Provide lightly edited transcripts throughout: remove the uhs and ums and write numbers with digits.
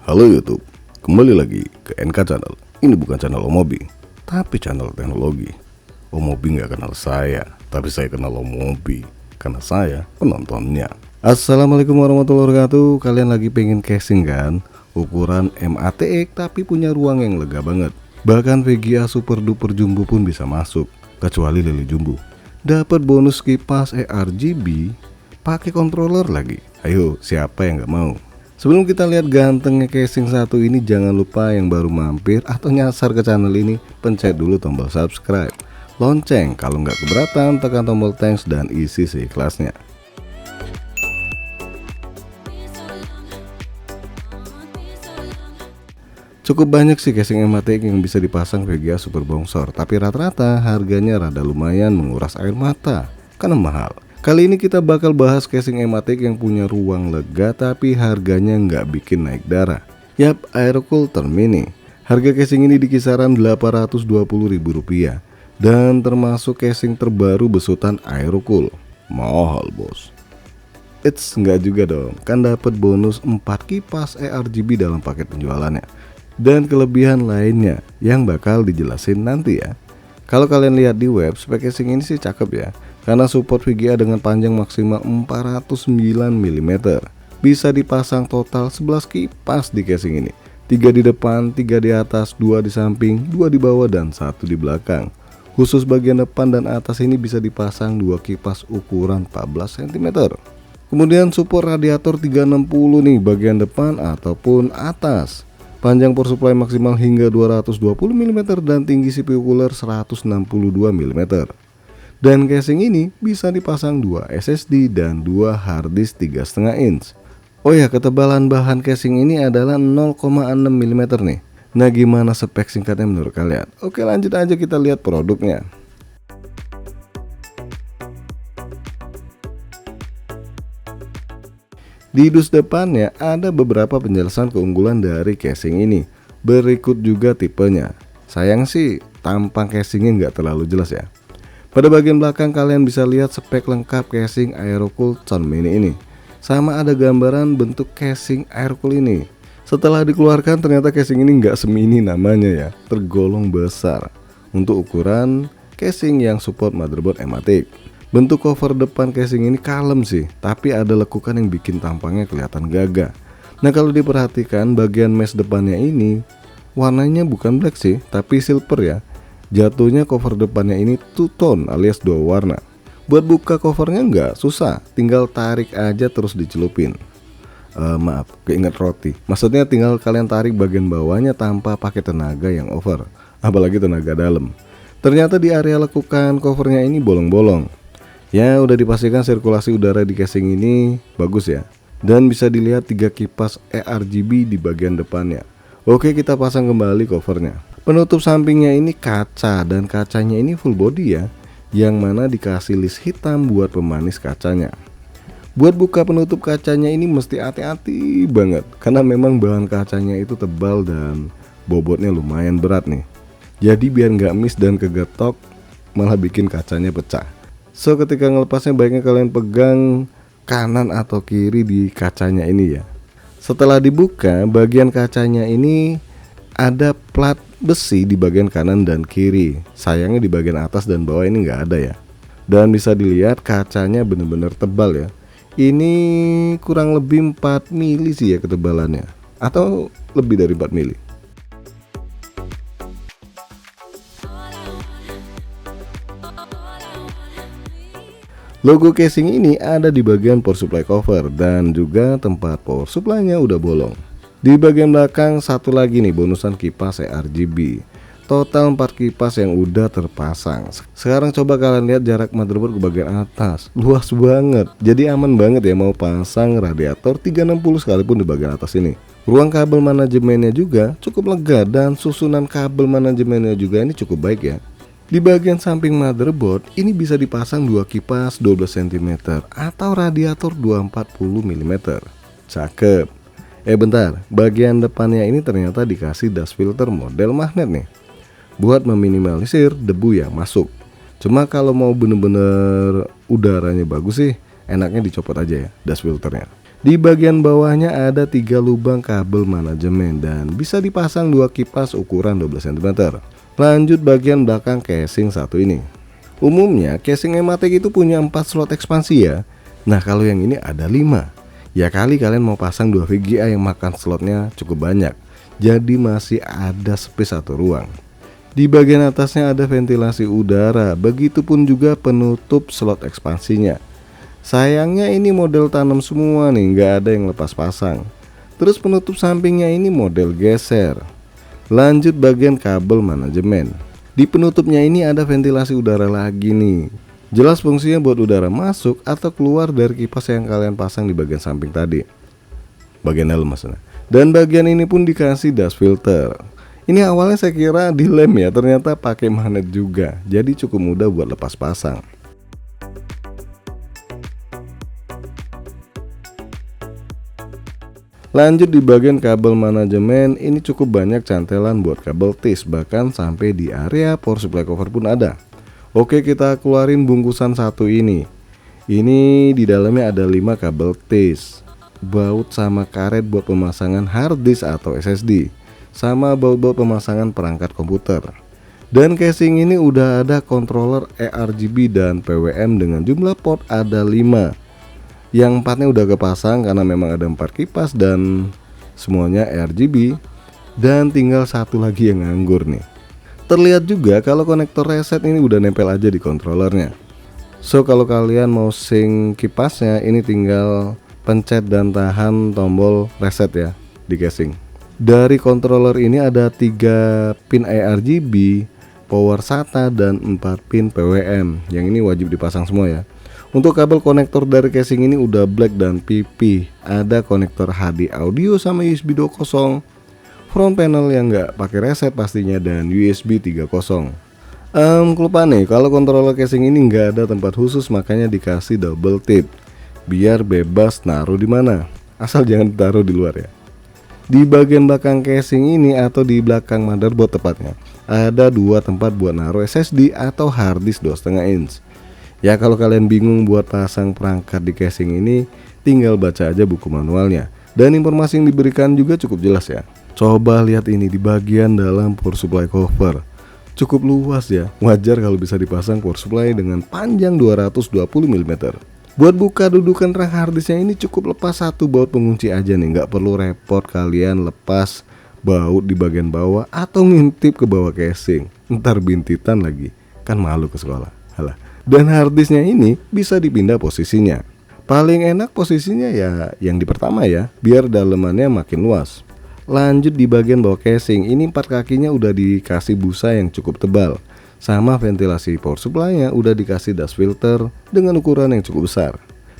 Halo YouTube, kembali lagi ke NK Channel. Ini bukan channel Omobi, tapi channel teknologi. Omobi nggak kenal saya, tapi saya kenal Omobi karena saya penontonnya. Assalamualaikum warahmatullahi wabarakatuh. Kalian lagi pengen casing kan? Ukuran MATX tapi punya ruang yang lega banget. Bahkan VGA Super Duper Jumbo pun bisa masuk, kecuali Lili Jumbo. Dapat bonus kipas RGB, pakai controller lagi. Ayo, siapa yang nggak mau? Sebelum kita lihat gantengnya casing satu ini, jangan lupa yang baru mampir atau nyasar ke channel ini, pencet dulu tombol subscribe, lonceng, kalau nggak keberatan tekan tombol thanks dan isi seikhlasnya. Cukup banyak sih casing MATX yang bisa dipasang VGA super bongsor, tapi rata-rata harganya rada lumayan menguras air mata karena mahal. Kali ini kita bakal bahas casing MATX yang punya ruang lega tapi harganya nggak bikin naik darah. Yap, Aerocool Turn Mini. Harga casing ini di kisaran Rp820.000 dan termasuk casing terbaru besutan Aerocool. Mahal bos. Eits, nggak juga dong, kan dapat bonus 4 kipas RGB dalam paket penjualannya dan kelebihan lainnya yang bakal dijelasin nanti ya. Kalau kalian lihat di web, spek casing ini sih cakep ya, karena support VGA dengan panjang maksimal 409 mm. Bisa dipasang total 11 kipas di casing ini, 3 di depan, 3 di atas, 2 di samping, 2 di bawah, dan 1 di belakang. Khusus bagian depan dan atas ini bisa dipasang 2 kipas ukuran 14 cm. Kemudian support radiator 360 nih bagian depan ataupun atas. Panjang power supply maksimal hingga 220 mm dan tinggi CPU cooler 162 mm. Dan casing ini bisa dipasang 2 SSD dan 2 hard disk 3,5 inch. Oh ya, ketebalan bahan casing ini adalah 0,6 mm nih. Nah, gimana spek singkatnya menurut kalian? Oke, lanjut aja kita lihat produknya. Di dus depannya ada beberapa penjelasan keunggulan dari casing ini. Berikut juga tipenya. Sayang sih tampang casingnya nggak terlalu jelas ya. Pada bagian belakang kalian bisa lihat spek lengkap casing Aerocool Turn Mini ini. Sama ada gambaran bentuk casing Aerocool ini. Setelah dikeluarkan ternyata casing ini nggak semini namanya ya, tergolong besar untuk ukuran casing yang support motherboard MATX. Bentuk cover depan casing ini kalem sih, tapi ada lekukan yang bikin tampangnya kelihatan gagah. Nah, kalau diperhatikan bagian mesh depannya ini warnanya bukan black sih, tapi silver ya. Jatuhnya cover depannya ini two tone alias 2 warna. Buat buka covernya nggak susah, tinggal tarik aja terus dicelupin. Maaf, keinget roti. Maksudnya tinggal kalian tarik bagian bawahnya tanpa pakai tenaga yang over, apalagi tenaga dalam. Ternyata di area lekukan covernya ini bolong-bolong. Ya, udah dipastikan sirkulasi udara di casing ini bagus ya. Dan bisa dilihat 3 kipas RGB di bagian depannya. Oke, kita pasang kembali covernya. Penutup sampingnya ini kaca dan kacanya ini full body ya, yang mana dikasih list hitam buat pemanis kacanya. Buat buka penutup kacanya ini mesti hati-hati banget, karena memang bahan kacanya itu tebal dan bobotnya lumayan berat nih. Jadi biar nggak miss dan kegetok malah bikin kacanya pecah. So, ketika ngelepasnya baiknya kalian pegang kanan atau kiri di kacanya ini ya. Setelah dibuka, bagian kacanya ini ada plat besi di bagian kanan dan kiri. Sayangnya di bagian atas dan bawah ini nggak ada ya. Dan bisa dilihat kacanya bener-bener tebal ya. Ini kurang lebih 4 mili sih ya ketebalannya, atau lebih dari 4 mili. Logo casing ini ada di bagian power supply cover dan juga tempat power supply-nya udah bolong. Di bagian belakang satu lagi nih bonusan kipas RGB. Total 4 kipas yang udah terpasang. Sekarang coba kalian lihat jarak motherboard ke bagian atas. Luas banget. Jadi aman banget ya mau pasang radiator 360 sekalipun di bagian atas ini. Ruang kabel manajemennya juga cukup lega dan susunan kabel manajemennya juga ini cukup baik ya. Di bagian samping motherboard ini bisa dipasang 2 kipas 12 cm atau radiator 240 mm. Cakep. Bentar, bagian depannya ini ternyata dikasih dust filter model magnet nih, buat meminimalisir debu yang masuk. Cuma kalau mau bener-bener udaranya bagus sih, enaknya dicopot aja ya dust filternya. Di bagian bawahnya ada 3 lubang kabel manajemen dan bisa dipasang 2 kipas ukuran 12 cm. Lanjut bagian belakang casing satu ini. Umumnya casing Ematic itu punya 4 slot ekspansi ya. Nah kalau yang ini ada 5. Ya kali kalian mau pasang 2 VGA yang makan slotnya cukup banyak. Jadi masih ada space atau ruang. Di bagian atasnya ada ventilasi udara, begitupun juga penutup slot ekspansinya. Sayangnya ini model tanam semua nih, nggak ada yang lepas pasang. Terus penutup sampingnya ini model geser. Lanjut bagian kabel manajemen. Di penutupnya ini ada ventilasi udara lagi nih. Jelas fungsinya buat udara masuk atau keluar dari kipas yang kalian pasang di bagian samping tadi. Bagian dalam maksudnya. Dan bagian ini pun dikasih dust filter. Ini awalnya saya kira dilem ya, ternyata pakai magnet juga. Jadi cukup mudah buat lepas pasang. Lanjut di bagian kabel manajemen, ini cukup banyak cantelan buat kabel tis, bahkan sampai di area power supply cover pun ada. Oke, kita keluarin bungkusan satu ini. Ini di dalamnya ada 5 kabel tis, baut sama karet buat pemasangan hard disk atau SSD, sama baut-baut pemasangan perangkat komputer. Dan casing ini udah ada controller eRGB dan PWM dengan jumlah port ada 5. Yang 4-nya udah kepasang karena memang ada 4 kipas dan semuanya RGB, dan tinggal satu lagi yang nganggur nih. Terlihat juga kalau konektor reset ini udah nempel aja di controllernya. So kalau kalian mau sync kipasnya, ini tinggal pencet dan tahan tombol reset ya di casing. Dari controller ini ada 3 pin RGB, power SATA dan 4 pin PWM. Yang ini wajib dipasang semua ya. Untuk kabel konektor dari casing ini udah black dan PP. Ada konektor HD audio sama USB 2.0. Front panel yang nggak pakai reset pastinya dan USB 3.0. Kelupaan nih, kalau controller casing ini nggak ada tempat khusus, makanya dikasih double tip biar bebas naruh di mana. Asal jangan ditaruh di luar ya. Di bagian belakang casing ini atau di belakang motherboard tepatnya, ada 2 tempat buat naruh SSD atau hard disk 2,5 inch. Ya kalau kalian bingung buat pasang perangkat di casing ini, tinggal baca aja buku manualnya. Dan informasi yang diberikan juga cukup jelas ya. Coba lihat ini di bagian dalam power supply cover. Cukup luas ya, wajar kalau bisa dipasang power supply dengan panjang 220 mm. Buat buka dudukan rak harddisknya ini cukup lepas 1 baut pengunci aja nih. Nggak perlu repot kalian lepas baut di bagian bawah atau ngintip ke bawah casing. Ntar bintitan lagi, kan malu ke sekolah. Halah. Dan harddisknya ini bisa dipindah posisinya. Paling enak posisinya ya yang di pertama ya, biar dalemannya makin luas. Lanjut di bagian bawah casing, ini 4 kakinya udah dikasih busa yang cukup tebal. Sama ventilasi power supply-nya udah dikasih dust filter dengan ukuran yang cukup besar.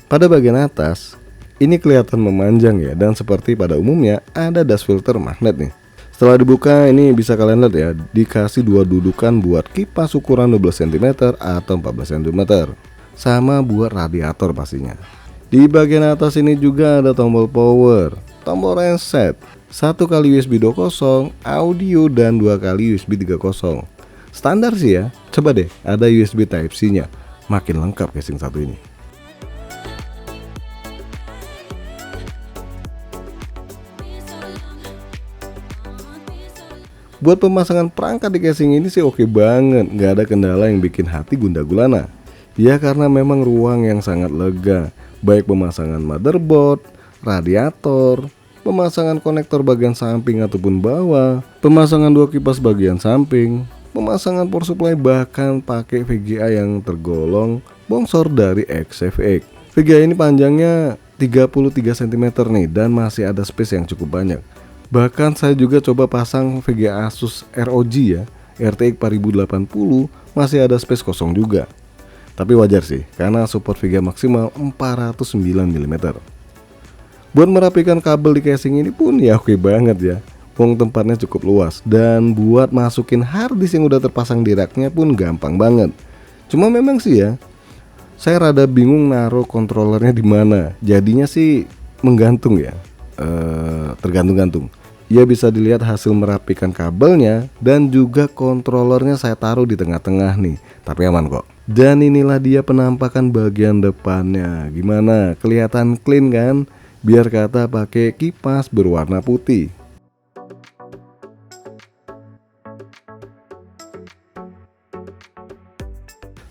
Pada bagian atas, ini kelihatan memanjang ya, dan seperti pada umumnya ada dust filter magnet nih. Setelah dibuka ini bisa kalian lihat ya, dikasih 2 dudukan buat kipas ukuran 12 cm atau 14 cm. Sama buat radiator pastinya. Di bagian atas ini juga ada tombol power, tombol reset, 1 kali USB 2.0, audio dan 2 kali USB 3.0. Standar sih ya, coba deh ada USB Type-C nya, makin lengkap casing satu ini. Buat pemasangan perangkat di casing ini sih oke banget, nggak ada kendala yang bikin hati gundah gulana. Ya karena memang ruang yang sangat lega, baik pemasangan motherboard, radiator, pemasangan konektor bagian samping ataupun bawah, pemasangan 2 kipas bagian samping, pemasangan power supply, bahkan pakai VGA yang tergolong bongsor dari XFX. VGA ini panjangnya 33 cm nih dan masih ada space yang cukup banyak. Bahkan saya juga coba pasang VGA Asus ROG ya, RTX 4080, masih ada space kosong juga. Tapi wajar sih, karena support VGA maksimal 409 mm. Buat merapikan kabel di casing ini pun ya oke banget ya. Wong tempatnya cukup luas, dan buat masukin harddisk yang udah terpasang di raknya pun gampang banget. Cuma memang sih ya, saya rada bingung naruh kontrolernya di mana. Jadinya sih menggantung ya, tergantung-gantung. Ya bisa dilihat hasil merapikan kabelnya, dan juga kontrolernya saya taruh di tengah-tengah nih. Tapi aman kok. Dan inilah dia penampakan bagian depannya. Gimana? Kelihatan clean kan? biar kata pakai kipas berwarna putih.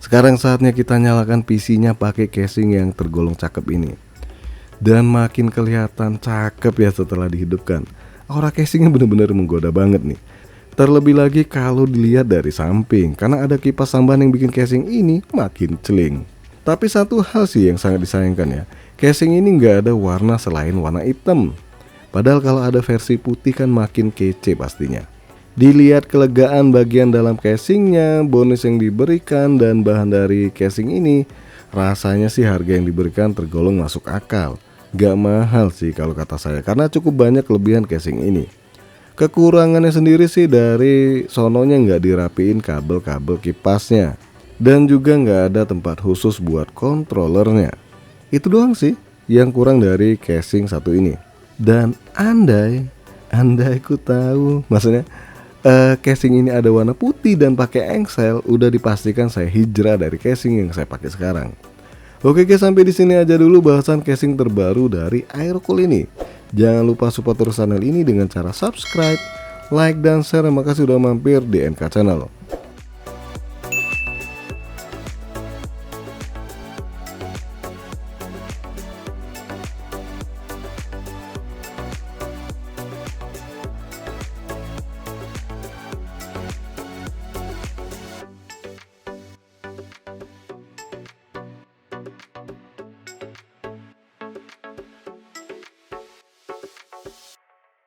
Sekarang saatnya kita nyalakan PC-nya pakai casing yang tergolong cakep ini. Dan makin kelihatan cakep ya setelah dihidupkan. Aura casingnya bener-bener menggoda banget nih. Terlebih lagi kalau dilihat dari samping, karena ada kipas tambahan yang bikin casing ini makin celing. Tapi satu hal sih yang sangat disayangkan ya, casing ini nggak ada warna selain warna hitam. Padahal kalau ada versi putih kan makin kece pastinya. Dilihat kelegaan bagian dalam casingnya, bonus yang diberikan, dan bahan dari casing ini, rasanya sih harga yang diberikan tergolong masuk akal. Gak mahal sih kalau kata saya, karena cukup banyak kelebihan casing ini. Kekurangannya sendiri sih dari sononya nggak dirapiin kabel-kabel kipasnya, dan juga nggak ada tempat khusus buat controllernya. Itu doang sih yang kurang dari casing satu ini. Dan andai ku tahu, maksudnya casing ini ada warna putih dan pakai engsel, udah dipastikan saya hijrah dari casing yang saya pakai sekarang. Oke guys, sampai di sini aja dulu bahasan casing terbaru dari Aerocool ini. Jangan lupa support terus channel ini dengan cara subscribe, like, dan share. Terima kasih sudah mampir di NK Channel.